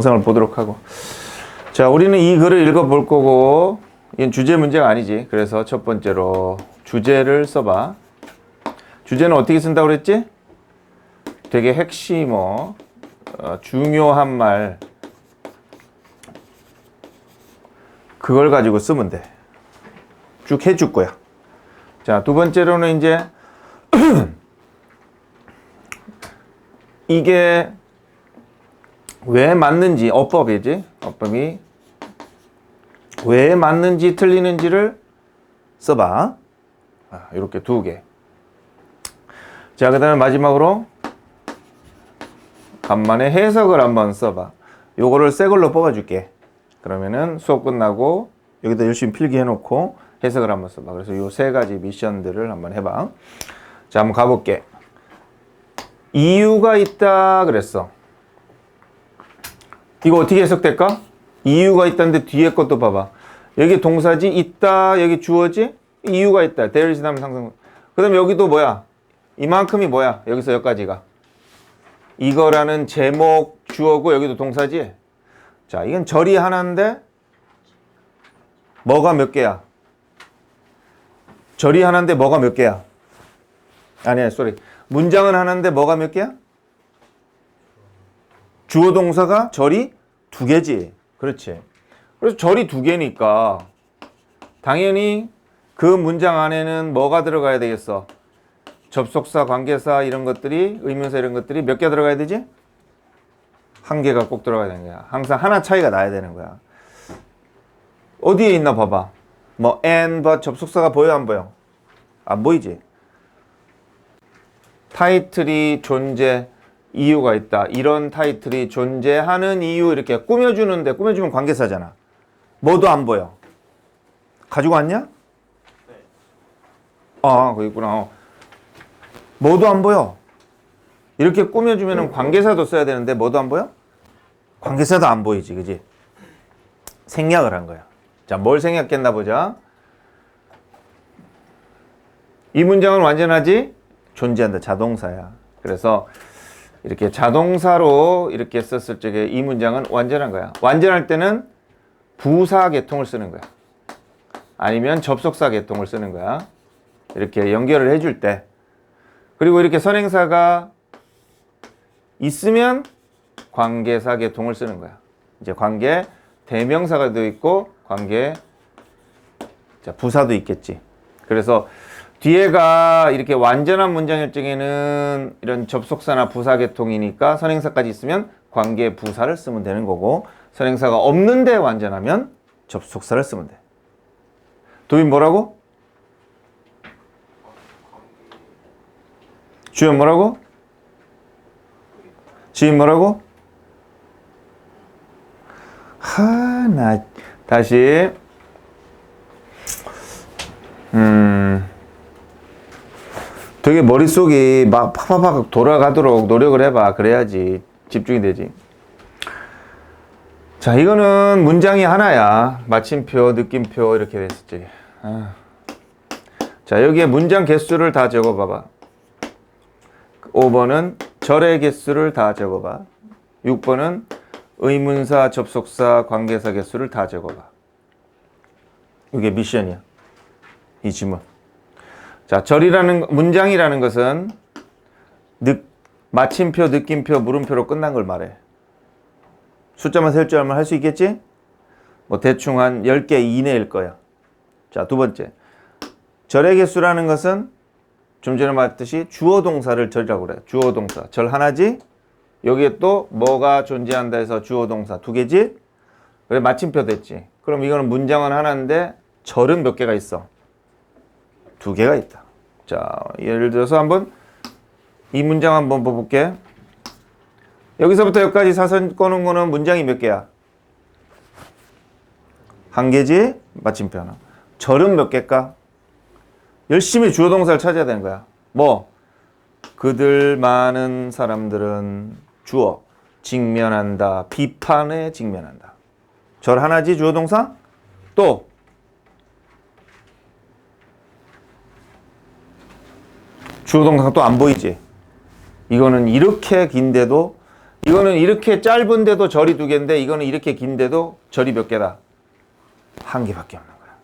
영상을 보도록 하고. 자, 우리는 이 글을 읽어볼 거고, 이건 주제 문제가 아니지. 그래서 첫 번째로 주제를 써봐. 주제는 어떻게 쓴다고 그랬지? 되게 핵심어, 중요한 말, 그걸 가지고 쓰면 돼. 쭉 해줄 거야. 자, 두 번째로는 이제 이게 왜 맞는지, 어법이지. 어법이 왜 맞는지 틀리는지를 써봐. 이렇게 두 개. 자, 그 다음에 마지막으로 간만에 해석을 한번 써봐. 요거를 새 걸로 뽑아줄게. 그러면은 수업 끝나고 여기다 열심히 필기해 놓고 해석을 한번 써봐. 그래서 요 세 가지 미션들을 한번 해봐. 자, 한번 가볼게. 이유가 있다 그랬어. 이거 어떻게 해석될까? 이유가 있다는데 뒤에 것도 봐봐. 여기 동사지, 있다, 여기 주어지, 이유가 있다. there is 다음 상상. 그 다음에 여기도 뭐야? 이만큼이 뭐야? 여기서 여기까지가. 이거라는 제목 주어고 여기도 동사지. 자, 이건 절이 하나인데 뭐가 몇 개야? 절이 하나인데 뭐가 몇 개야? 아니야, 쏘리. 문장은 하나인데 뭐가 몇 개야? 주어 동사가 절이 두 개지. 그렇지. 그래서 절이 두 개니까 당연히 그 문장 안에는 뭐가 들어가야 되겠어? 접속사, 관계사 이런 것들이, 의문사 이런 것들이 몇 개 들어가야 되지? 한 개가 꼭 들어가야 되는 거야. 항상 하나 차이가 나야 되는 거야. 어디에 있나 봐봐. 뭐 and, but 접속사가 보여 안 보여? 안 보이지? 타이틀이 존재, 이유가 있다. 이런 타이틀이 존재하는 이유 이렇게 꾸며주는데, 꾸며주면 관계사잖아. 뭐도 안 보여. 가지고 왔냐? 네. 아, 거기 있구나. 뭐도 안 보여. 이렇게 꾸며주면 관계사도 써야 되는데 뭐도 안 보여? 관계사도 안 보이지, 그지? 생략을 한 거야. 자, 뭘 생략했나 보자. 이 문장은 완전하지? 존재한다. 자동사야. 그래서 이렇게 자동사로 이렇게 썼을 적에 이 문장은 완전한 거야. 완전할 때는 부사 계통을 쓰는 거야. 아니면 접속사 계통을 쓰는 거야. 이렇게 연결을 해줄 때. 그리고 이렇게 선행사가 있으면 관계사 계통을 쓰는 거야. 이제 관계 대명사가 도 있고 관계 자, 부사도 있겠지. 그래서 뒤에가 이렇게 완전한 문장일 적에는 이런 접속사나 부사 계통이니까 선행사까지 있으면 관계 부사를 쓰면 되는 거고, 선행사가 없는데 완전하면 접속사를 쓰면 돼. 도인 뭐라고? 주연 뭐라고? 지인 뭐라고? 나 다시 되게 머릿속이 막 팍팍팍 돌아가도록 노력을 해봐. 그래야지 집중이 되지. 자, 이거는 문장이 하나야. 마침표, 느낌표 이렇게 됐었지. 자, 여기에 문장 개수를 다 적어봐봐. 5번은 절의 개수를 다 적어봐. 6번은 의문사, 접속사, 관계사 개수를 다 적어봐. 이게 미션이야. 이 지문. 자, 절이라는, 문장이라는 것은 마침표, 느낌표, 물음표로 끝난 걸 말해. 숫자만 셀 줄 알면 할 수 있겠지? 뭐 대충 한 10개 이내일 거야. 자, 두 번째. 절의 개수라는 것은 좀 전에 말했듯이 주어 동사를 절이라고 그래. 주어 동사. 절 하나지? 여기에 또 뭐가 존재한다 해서 주어 동사 두 개지? 그래, 마침표 됐지. 그럼 이거는 문장은 하나인데 절은 몇 개가 있어? 두 개가 있다. 자, 예를 들어서 한번 이 문장 한번 봐볼게. 여기서부터 여기까지 사선 꺼놓은 거는 문장이 몇 개야? 한 개지? 마침표 하나. 절은 몇 개일까? 열심히 주어 동사를 찾아야 되는 거야. 뭐? 그들 많은 사람들은 주어 직면한다. 비판에 직면한다. 절 하나지 주어 동사? 또 주어 동사가 또 안 보이지? 이거는 이렇게 긴데도 이거는 이렇게 짧은데도 절이 2개인데 이거는 이렇게 긴데도 절이 몇 개다? 1개밖에 없는 거야.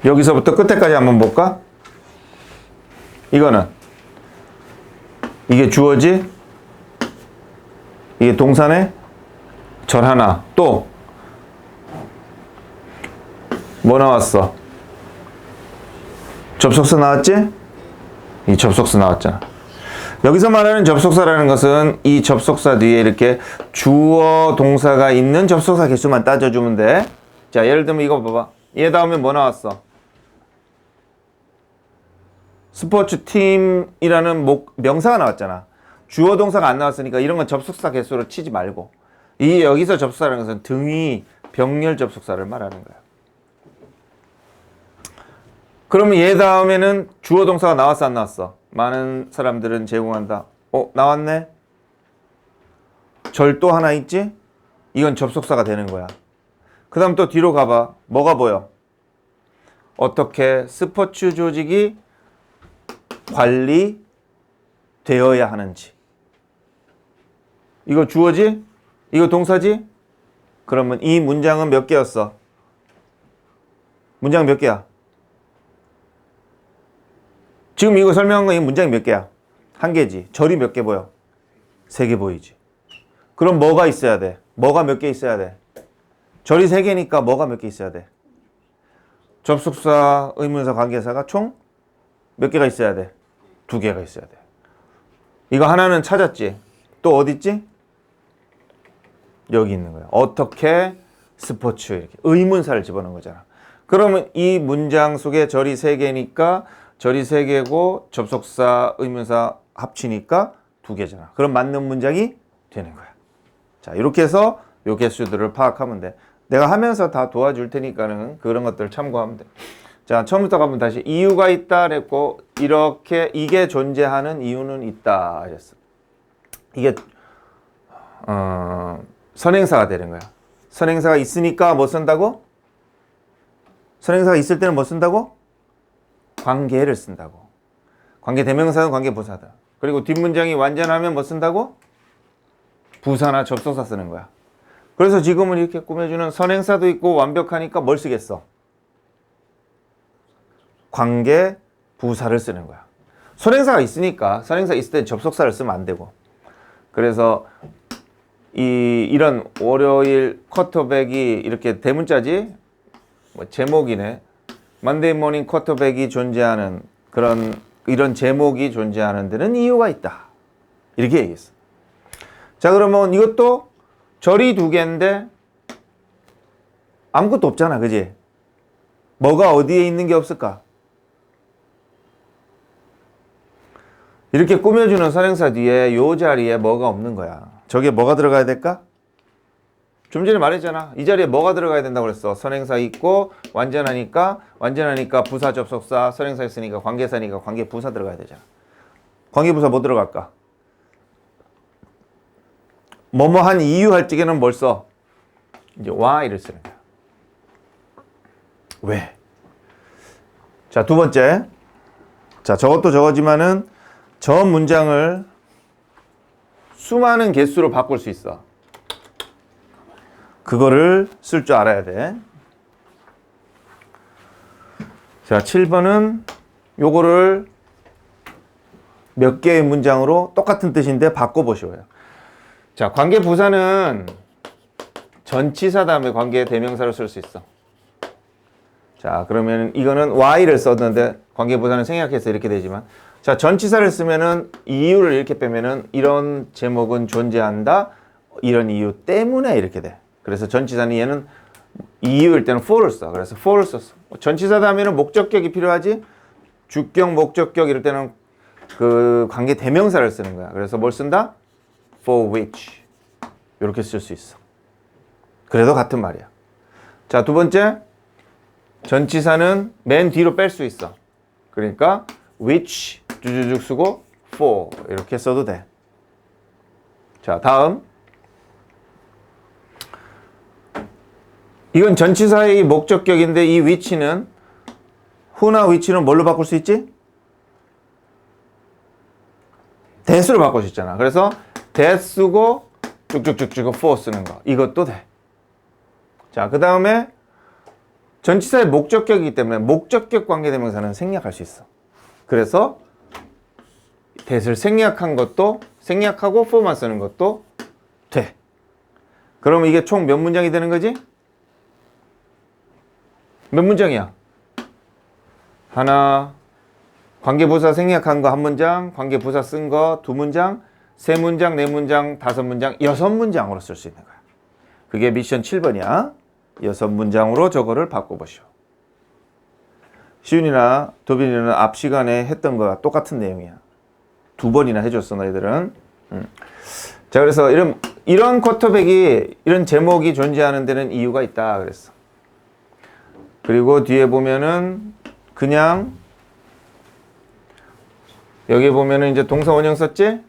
여기서부터 끝에까지 한번 볼까? 이거는 이게 주어지, 이게 동사네, 절 하나, 또 뭐 나왔어? 접속사 나왔지? 이 접속사 나왔잖아. 여기서 말하는 접속사라는 것은 이 접속사 뒤에 이렇게 주어 동사가 있는 접속사 개수만 따져주면 돼. 자, 예를 들면 이거 봐봐. 얘 다음에 뭐 나왔어? 스포츠 팀이라는 명사가 나왔잖아. 주어 동사가 안 나왔으니까 이런 건 접속사 개수로 치지 말고, 이 여기서 접속사라는 것은 등위 병렬 접속사를 말하는 거야. 그러면 얘 다음에는 주어 동사가 나왔어, 안 나왔어? 많은 사람들은 제공한다. 나왔네? 절 또 하나 있지? 이건 접속사가 되는 거야. 그 다음 또 뒤로 가봐. 뭐가 보여? 어떻게 스포츠 조직이 관리되어야 하는지. 이거 주어지? 이거 동사지? 그러면 이 문장은 몇 개였어? 문장 몇 개야? 지금 이거 설명한 거 이 문장이 몇 개야? 1개지. 절이 몇 개 보여? 3개 보이지. 그럼 뭐가 있어야 돼? 뭐가 몇 개 있어야 돼? 절이 3개니까 뭐가 몇 개 있어야 돼? 접속사, 의문사, 관계사가 총 몇 개가 있어야 돼? 2개가 있어야 돼. 이거 하나는 찾았지? 또 어디 있지? 여기 있는 거야. 어떻게 스포츠, 이렇게 의문사를 집어넣은 거잖아. 그러면 이 문장 속에 절이 3개니까 절이 3개고 접속사, 의문사 합치니까 2개잖아. 그럼 맞는 문장이 되는 거야. 자, 이렇게 해서 요 개수들을 파악하면 돼. 내가 하면서 다 도와줄 테니까는 그런 것들 참고하면 돼. 자, 처음부터 가면 다시 이유가 있다 그랬고, 이렇게 이게 존재하는 이유는 있다 하셨어. 이게 선행사가 되는 거야. 선행사가 있으니까 뭐 쓴다고? 선행사가 있을 때는 뭐 쓴다고? 관계를 쓴다고. 관계 대명사는 관계 부사다. 그리고 뒷문장이 완전하면 뭐 쓴다고? 부사나 접속사 쓰는 거야. 그래서 지금은 이렇게 꾸며주는 선행사도 있고 완벽하니까 뭘 쓰겠어? 관계 부사를 쓰는 거야. 선행사가 있으니까, 선행사 있을 때 접속사를 쓰면 안 되고. 그래서 이런 월요일 쿼터백이 이렇게 대문자지? 뭐 제목이네. Monday morning 쿼터백이 존재하는 이런 제목이 존재하는 데는 이유가 있다. 이렇게 얘기했어. 자, 그러면 이것도 절이 2개인데 아무것도 없잖아. 그지? 뭐가 어디에 있는 게 없을까? 이렇게 꾸며주는 선행사 뒤에 요 자리에 뭐가 없는 거야. 저게 뭐가 들어가야 될까? 좀 전에 말했잖아. 이 자리에 뭐가 들어가야 된다고 그랬어. 선행사 있고 완전하니까 부사 접속사, 선행사 있으니까 관계사니까 관계 부사 들어가야 되잖아. 관계 부사 뭐 들어갈까? 뭐뭐 한 이유 할 적에는 뭘 써? 이제 why를 쓰는 거야. 왜? 자, 2번째. 자, 저것도 저거지만은 저 문장을 수많은 개수로 바꿀 수 있어. 그거를 쓸 줄 알아야 돼. 자, 7번은 요거를 몇 개의 문장으로 똑같은 뜻인데 바꿔보시오요. 자, 관계 부사는 전치사 다음에 관계 대명사로 쓸 수 있어. 자, 그러면 이거는 why를 썼는데 관계 부사는 생략해서 이렇게 되지만, 자, 전치사를 쓰면은 이유를 이렇게 빼면은 이런 제목은 존재한다. 이런 이유 때문에 이렇게 돼. 그래서 전치사는 얘는 이유일 때는 for를 써. 그래서 for를 썼어. 전치사 다음에는 목적격이 필요하지? 주격, 목적격 이럴 때는 그 관계 대명사를 쓰는 거야. 그래서 뭘 쓴다? for which. 이렇게 쓸 수 있어. 그래도 같은 말이야. 자, 2번째. 전치사는 맨 뒤로 뺄 수 있어. 그러니까 which 주주죽 쓰고 for 이렇게 써도 돼. 자, 다음. 이건 전치사의 목적격인데 이 which는 who나 which는 뭘로 바꿀 수 있지? that으로 바꿀 수 있잖아. 그래서 that 쓰고 쭉쭉쭉쭉 for 쓰는 거. 이것도 돼. 자, 그 다음에 전치사의 목적격이기 때문에 목적격 관계대명사는 생략할 수 있어. 그래서 that을 생략한 것도 생략하고 for만 쓰는 것도 돼. 그러면 이게 총 몇 문장이 되는 거지? 몇 문장이야? 하나, 관계부사 생략한 거 한 문장, 관계부사 쓴 거 두 문장, 세 문장, 네 문장, 다섯 문장, 여섯 문장으로 쓸 수 있는 거야. 그게 미션 7번이야. 여섯 문장으로 저거를 바꿔보시오. 시윤이나 도빈이는 앞 시간에 했던 거와 똑같은 내용이야. 두 번이나 해줬어, 너희들은. 자, 그래서 이런 쿼터백이, 이런 제목이 존재하는 데는 이유가 있다 그랬어. 그리고 뒤에 보면은 그냥 여기 보면은 이제 동사 원형 썼지?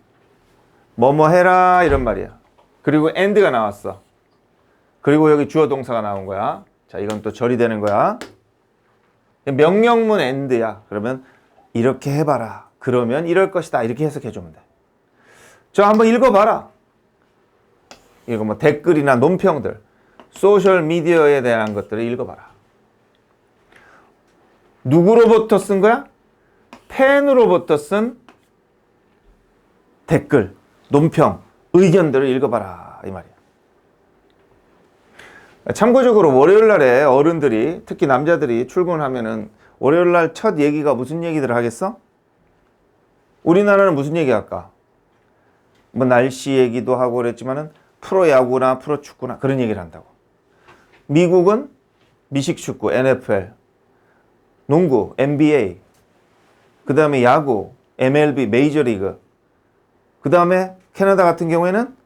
뭐뭐 해라 이런 말이야. 그리고 and가 나왔어. 그리고 여기 주어 동사가 나온 거야. 자, 이건 또 절이 되는 거야. 명령문 and야. 그러면 이렇게 해봐라. 그러면 이럴 것이다. 이렇게 해석해주면 돼. 저 한번 읽어봐라. 이거 뭐 댓글이나 논평들, 소셜 미디어에 대한 것들을 읽어봐라. 누구로부터 쓴 거야? 팬으로부터 쓴 댓글, 논평, 의견들을 읽어봐라. 이 말이야. 참고적으로 월요일 날에 어른들이, 특히 남자들이 출근하면은 월요일 날 첫 얘기가 무슨 얘기들을 하겠어? 우리나라는 무슨 얘기 할까? 뭐 날씨 얘기도 하고 그랬지만은 프로야구나 프로축구나 그런 얘기를 한다고. 미국은 미식축구, NFL, 농구, NBA, 그 다음에 야구, MLB, 메이저리그, 그 다음에 캐나다 같은 경우에는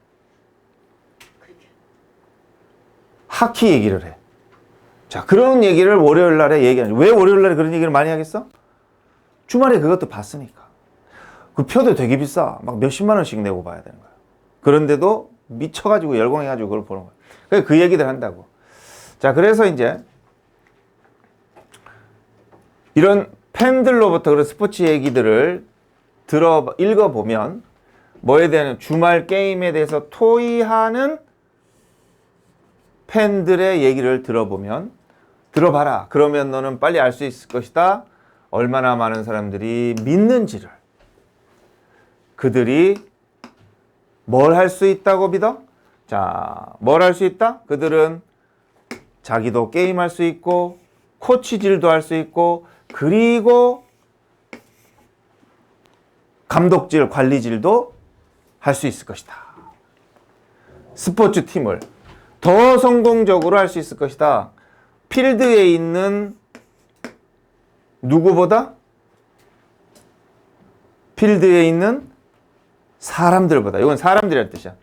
하키 얘기를 해. 자, 그런 얘기를 월요일 날에 얘기하는 거야. 왜 월요일 날에 그런 얘기를 많이 하겠어? 주말에 그것도 봤으니까. 그 표도 되게 비싸. 막 몇십만 원씩 내고 봐야 되는 거야. 그런데도 미쳐가지고 열광해가지고 그걸 보는 거야. 그 얘기들 한다고. 자, 그래서 이제 이런 팬들로부터 그런 스포츠 얘기들을 읽어보면 뭐에 대한 주말 게임에 대해서 토의하는 팬들의 얘기를 들어봐라. 그러면 너는 빨리 알 수 있을 것이다. 얼마나 많은 사람들이 믿는지를. 그들이 뭘 할 수 있다고 믿어? 자, 뭘 할 수 있다? 그들은 자기도 게임할 수 있고 코치질도 할 수 있고 그리고 감독질, 관리질도 할 수 있을 것이다. 스포츠 팀을 더 성공적으로 할 수 있을 것이다. 필드에 있는 누구보다? 필드에 있는 사람들보다. 이건 사람들이란 뜻이야.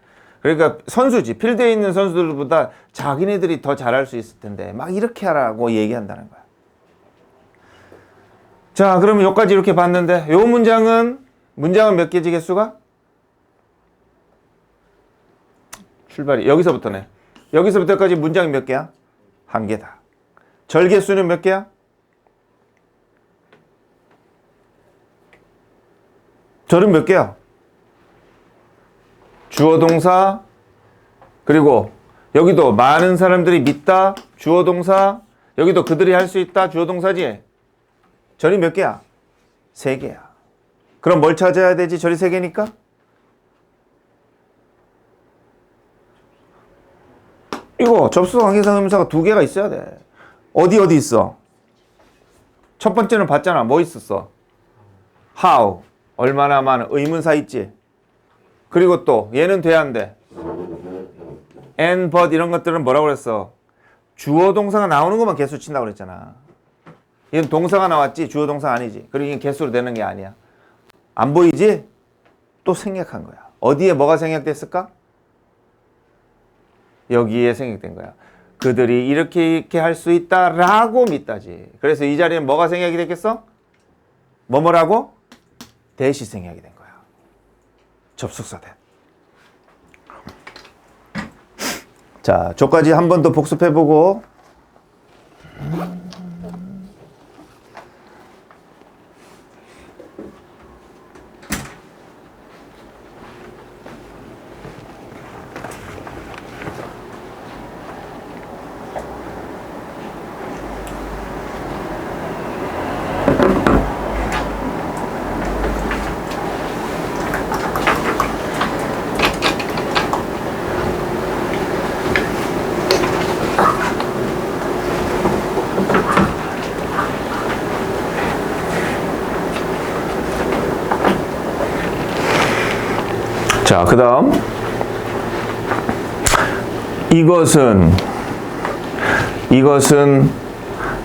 그러니까 선수지. 필드에 있는 선수들보다 자기네들이 더 잘할 수 있을 텐데 막 이렇게 하라고 얘기한다는 거야. 자, 그러면 여기까지 이렇게 봤는데 요 문장은 몇 개지 개수가? 출발이 여기서부터네. 여기서부터까지 문장이 몇 개야? 한 개다. 절 개수는 몇 개야? 절은 몇 개야? 주어 동사, 그리고 여기도 많은 사람들이 믿다, 주어 동사, 여기도 그들이 할 수 있다, 주어 동사지. 절이 몇 개야? 세 개야. 그럼 뭘 찾아야 되지? 절이 세 개니까? 이거 접수 관계사 의문사가 두 개가 있어야 돼. 어디 있어? 첫 번째는 봤잖아. 뭐 있었어? how. 얼마나 많은 의문사 있지? 그리고 또 얘는 돼야 안 돼. and, but 이런 것들은 뭐라고 그랬어? 주어 동사가 나오는 것만 개수 친다고 그랬잖아. 이건 동사가 나왔지 주어 동사 아니지. 그리고 이게 개수로 되는 게 아니야. 안 보이지? 또 생략한 거야. 어디에 뭐가 생략됐을까? 여기에 생략된 거야. 그들이 이렇게 할 수 있다라고 믿다지. 그래서 이 자리에 뭐가 생략이 됐겠어? 뭐라고? 대시 생략이 된 거야. 접속사 대. 자, 저까지 한 번 더 복습해보고 자, 그 다음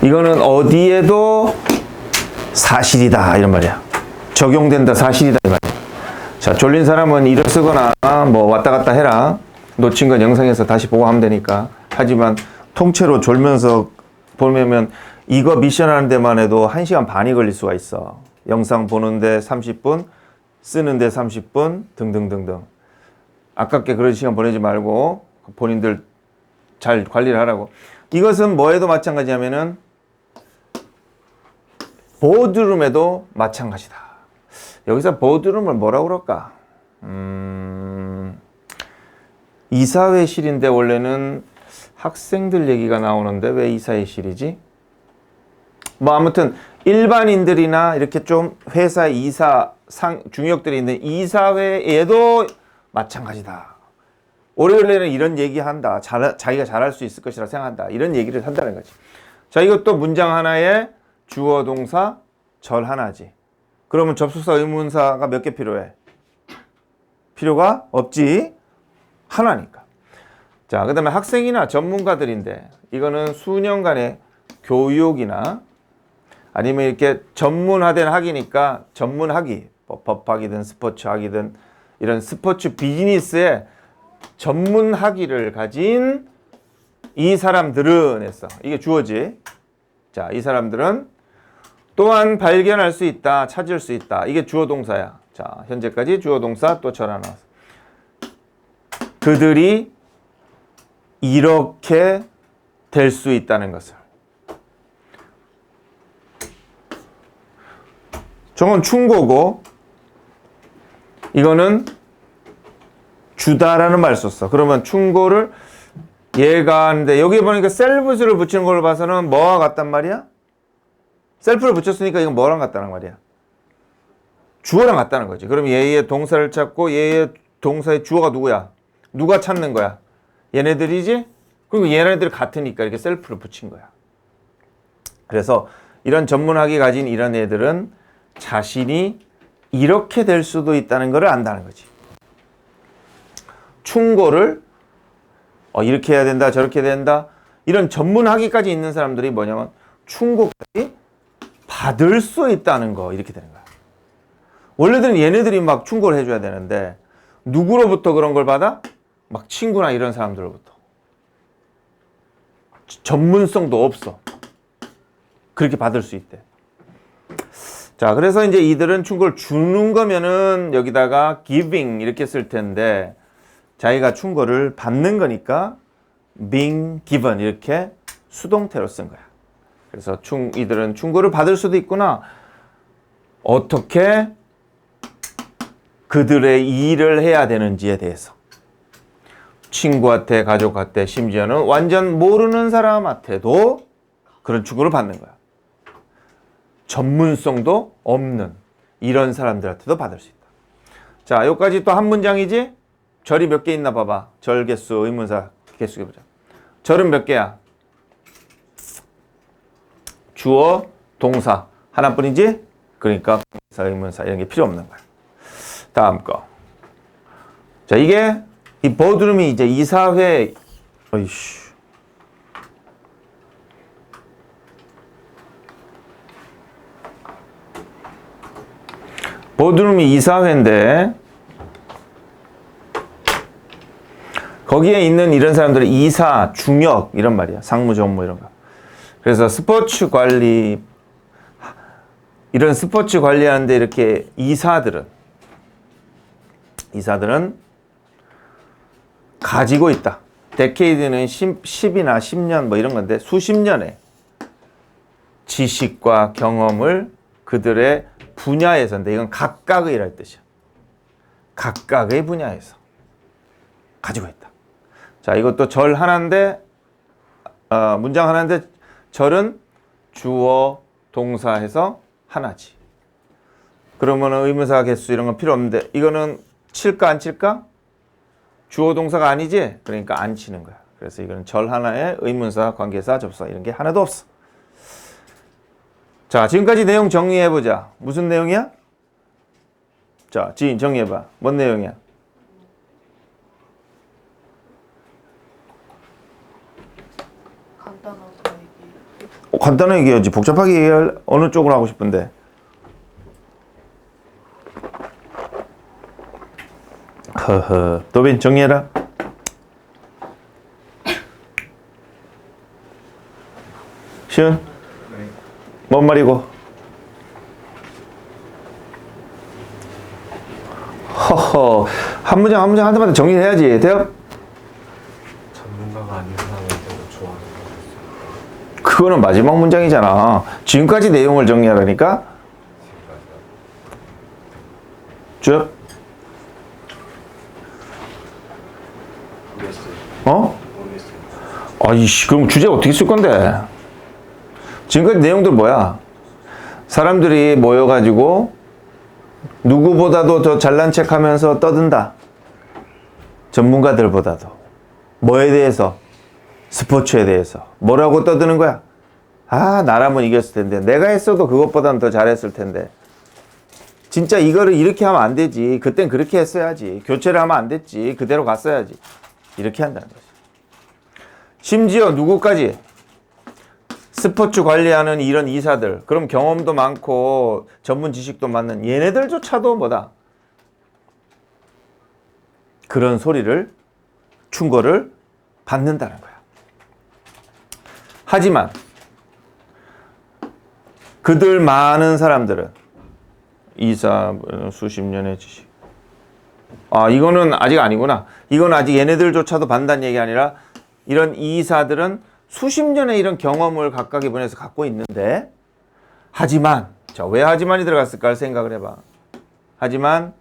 이거는 어디에도 사실이다 이런 말이야. 적용된다, 사실이다 이 말이야. 자, 졸린 사람은 일을 쓰거나 뭐 왔다 갔다 해라. 놓친 건 영상에서 다시 보고 하면 되니까. 하지만 통째로 졸면서 보면 이거 미션 하는 데만 해도 1시간 반이 걸릴 수가 있어. 영상 보는데 30분, 쓰는데 30분 등등등등. 아깝게 그런 시간 보내지 말고 본인들 잘 관리를 하라고. 이것은 뭐에도 마찬가지냐면은 보드룸에도 마찬가지다. 여기서 보드룸을 뭐라고 그럴까? 이사회실인데 원래는 학생들 얘기가 나오는데 왜 이사회실이지? 뭐 아무튼 일반인들이나 이렇게 좀 회사 이사 중역들이 있는 이사회에도 마찬가지다. 올해는 이런 얘기한다. 자기가 잘할 수 있을 것이라 생각한다. 이런 얘기를 한다는 거지. 자, 이것도 문장 하나에 주어, 동사, 절 하나지. 그러면 접속사, 의문사가 몇 개 필요해? 필요가 없지. 하나니까. 자, 그 다음에 학생이나 전문가들인데 이거는 수년간의 교육이나 아니면 이렇게 전문화된 학이니까 전문학이 법학이든 스포츠학이든 이런 스포츠 비즈니스에 전문학위를 가진 이 사람들은 했어. 이게 주어지. 자, 이 사람들은 또한 발견할 수 있다, 찾을 수 있다. 이게 주어 동사야. 자, 현재까지 주어 동사 또 절 하나. 그들이 이렇게 될 수 있다는 것을. 저건 충고고 이거는 주다라는 말 썼어. 그러면 충고를 얘가 하는데 여기 보니까 셀프스를 붙이는 걸 봐서는 뭐와 같단 말이야? 셀프를 붙였으니까 이건 뭐랑 같다는 말이야? 주어랑 같다는 거지. 그럼 얘의 동사를 찾고 얘의 동사의 주어가 누구야? 누가 찾는 거야? 얘네들이지? 그리고 얘네들 같으니까 이렇게 셀프를 붙인 거야. 그래서 이런 전문학이 가진 이런 애들은 자신이 이렇게 될 수도 있다는 것을 안다는 거지. 충고를 이렇게 해야 된다, 저렇게 된다. 이런 전문학위까지 있는 사람들이 뭐냐면 충고까지 받을 수 있다는 거 이렇게 되는 거야. 원래는 얘네들이 막 충고를 해줘야 되는데 누구로부터 그런 걸 받아? 막 친구나 이런 사람들로부터. 전문성도 없어. 그렇게 받을 수 있대. 자, 그래서 이제 이들은 충고를 주는 거면은 여기다가 giving 이렇게 쓸 텐데 자기가 충고를 받는 거니까 being given 이렇게 수동태로 쓴 거야. 그래서 이들은 충고를 받을 수도 있구나. 어떻게 그들의 일을 해야 되는지에 대해서. 친구한테, 가족한테, 심지어는 완전 모르는 사람한테도 그런 충고를 받는 거야. 전문성도 없는 이런 사람들한테도 받을 수 있다. 자, 여기까지 또 한 문장이지? 절이 몇 개 있나 봐봐. 절 개수, 의문사 개수 해보자. 절은 몇 개야? 주어, 동사 하나뿐이지? 그러니까 동사, 의문사 이런 게 필요 없는 거야. 다음 거. 자, 이게 이 보드룸이 이제 이사회 보드룸이 이사회인데 거기에 있는 이런 사람들은 이사, 중역 이런 말이야. 상무, 전무 이런 거. 그래서 스포츠 관리 이런 스포츠 관리하는데 이렇게 이사들은 가지고 있다. 데케이드는 10이나 10년 뭐 이런 건데 수십 년의 지식과 경험을 그들의 분야에서인데 이건 각각의라는 뜻이야. 각각의 분야에서 가지고 있다. 자, 이것도 절 하나인데 문장 하나인데 절은 주어, 동사 해서 하나지. 그러면 의문사 개수 이런 건 필요 없는데 이거는 칠까 안 칠까? 주어 동사가 아니지? 그러니까 안 치는 거야. 그래서 이거는 절 하나에 의문사, 관계사, 접사 이런 게 하나도 없어. 자, 지금까지 내용 정리해보자. 무슨 내용이야? 자, 지인 정리해봐. 뭔 내용이야? 간단하게 얘기해야지. 복잡하게 얘기할 어느 쪽으로 하고 싶은데. 허허. 도빈 정리해라. 시은? 뭔 말이고? 허허. 한 문장 한 문장 한 대마다 정리해야지. 대답? 전문가가 아닌 사람한테도 좋아하는 거. 그거는 마지막 문장이잖아. 지금까지 내용을 정리하라니까? 쭉? 모르겠어요. 어? 모르겠어요. 아이씨, 그럼 주제 어떻게 쓸 건데? 지금까지 내용들 뭐야? 사람들이 모여가지고 누구보다도 더 잘난 척 하면서 떠든다. 전문가들보다도. 뭐에 대해서? 스포츠에 대해서. 뭐라고 떠드는 거야? 아, 나라면 이겼을 텐데. 내가 했어도 그것보다는 더 잘했을 텐데. 진짜 이거를 이렇게 하면 안 되지. 그땐 그렇게 했어야지. 교체를 하면 안 됐지. 그대로 갔어야지. 이렇게 한다는 거지. 심지어 누구까지? 스포츠 관리하는 이런 이사들. 그럼 경험도 많고 전문 지식도 많은 얘네들조차도 뭐다? 그런 소리를, 충고를 받는다는 거야. 하지만 그들 많은 사람들은 이사 수십 년의 지식. 아, 이거는 아직 아니구나. 이건 아직 얘네들조차도 반다는 얘기 아니라 이런 이사들은 수십 년의 이런 경험을 각각의 분야에서 갖고 있는데, 하지만, 자, 왜 하지만이 들어갔을까 생각을 해봐. 하지만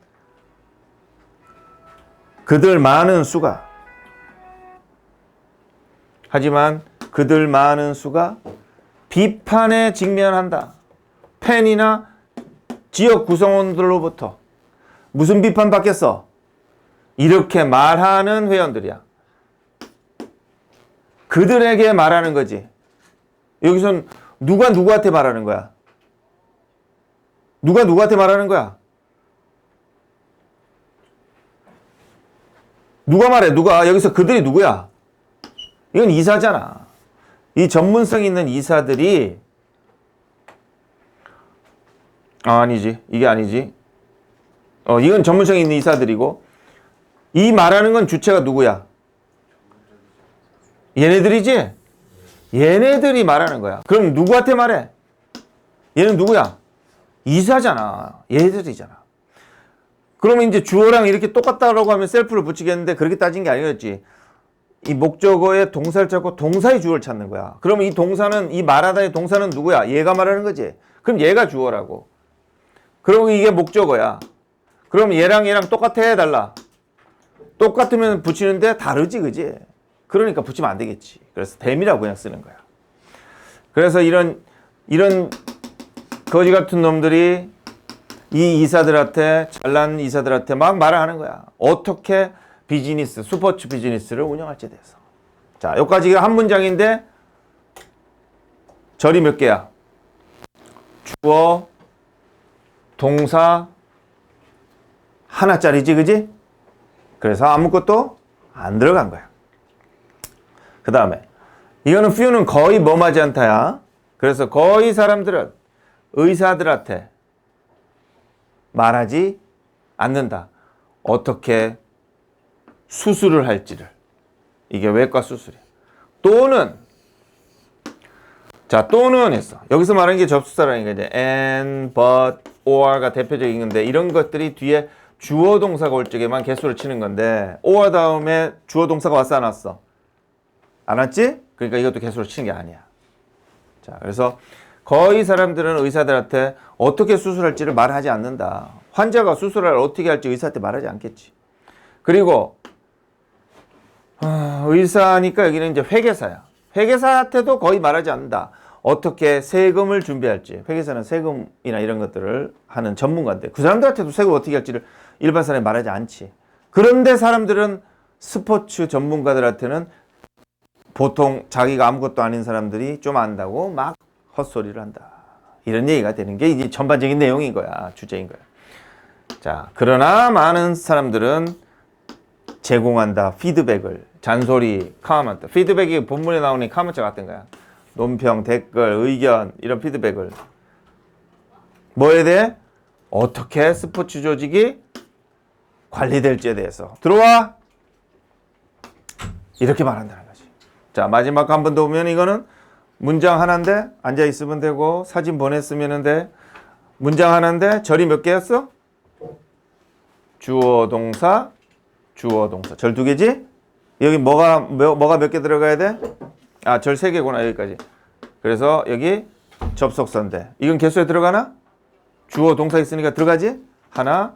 그들 많은 수가 비판에 직면한다. 팬이나 지역 구성원들로부터 무슨 비판 받겠어? 이렇게 말하는 회원들이야. 그들에게 말하는 거지. 여기선 누가 누구한테 말하는 거야? 누가 누구한테 말하는 거야? 누가 말해? 누가? 여기서 그들이 누구야? 이건 이사잖아. 이 전문성 있는 이사들이 아니지. 이게 아니지. 이건 전문성 있는 이사들이고, 이 말하는 건 주체가 누구야? 얘네들이지? 얘네들이 말하는 거야. 그럼 누구한테 말해? 얘는 누구야? 이사잖아. 얘네들이잖아. 그러면 이제 주어랑 이렇게 똑같다라고 하면 셀프를 붙이겠는데 그렇게 따진 게 아니었지. 이 목적어의 동사를 찾고 동사의 주어를 찾는 거야. 그러면 이 동사는, 이 말하다의 동사는 누구야? 얘가 말하는 거지. 그럼 얘가 주어라고. 그리고 이게 목적어야. 그럼 얘랑 똑같아 해달라. 똑같으면 붙이는데 다르지, 그지? 그러니까 붙이면 안 되겠지. 그래서 댐이라고 그냥 쓰는 거야. 그래서 이런 거지 같은 놈들이 이 이사들한테, 잘난 이사들한테 막 말을 하는 거야. 어떻게 비즈니스, 스포츠 비즈니스를 운영할지에 대해서. 자, 여기까지가 한 문장인데 절이 몇 개야? 주어, 동사, 하나짜리지, 그지? 그래서 아무것도 안 들어간 거야. 그 다음에 이거는 few는 거의 뭐하지 않다야. 그래서 거의 사람들은 의사들한테 말하지 않는다. 어떻게 수술을 할지를. 이게 외과 수술이야. 또는, 자, 또는 했어. 여기서 말하는 게 접수사라는 게 이제 and, but, or가 대표적인 건데, 이런 것들이 뒤에 주어 동사가 올 적에만 개수를 치는 건데, or 다음에 주어 동사가 왔어, 안 왔어? 안 왔지? 그러니까 이것도 개수를 치는 게 아니야. 자, 그래서 거의 사람들은 의사들한테 어떻게 수술할지를 말하지 않는다. 환자가 수술을 어떻게 할지 의사한테 말하지 않겠지. 그리고 의사니까 여기는 이제 회계사야. 회계사한테도 거의 말하지 않는다. 어떻게 세금을 준비할지. 회계사는 세금이나 이런 것들을 하는 전문가인데 그 사람들한테도 세금 어떻게 할지를 일반 사람이 말하지 않지. 그런데 사람들은 스포츠 전문가들한테는 보통 자기가 아무것도 아닌 사람들이 좀 안다고 막 헛소리를 한다. 이런 얘기가 되는 게 이제 전반적인 내용인 거야. 주제인 거야. 자, 그러나 많은 사람들은 제공한다. 피드백을. 잔소리, 카멘트. 피드백이 본문에 나오는 카멘트 같은 거야. 논평, 댓글, 의견 이런 피드백을 뭐에 대해? 어떻게 스포츠 조직이 관리될지에 대해서 들어와! 이렇게 말한다는 거지. 자, 마지막 한 번 더 보면 이거는 문장 하나인데 앉아 있으면 되고 사진 보냈으면 돼. 문장 하나인데 절이 몇 개였어? 주어, 동사, 주어, 동사. 절 두 개지? 여기 뭐가 몇 개 들어가야 돼? 아, 절 세 개구나, 여기까지. 그래서 여기 접속사인데. 이건 개수에 들어가나? 주어, 동사 있으니까 들어가지? 하나.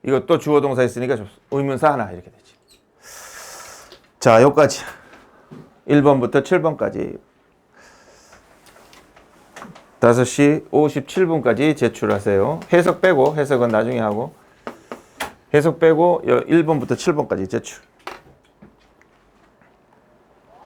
이거 또 주어, 동사 있으니까 의문사 하나. 이렇게 되지. 자, 여기까지. 1번부터 7번까지. 5시 57분까지 제출하세요. 해석 빼고, 해석은 나중에 하고. 해석 빼고 1번부터 7번까지 제출.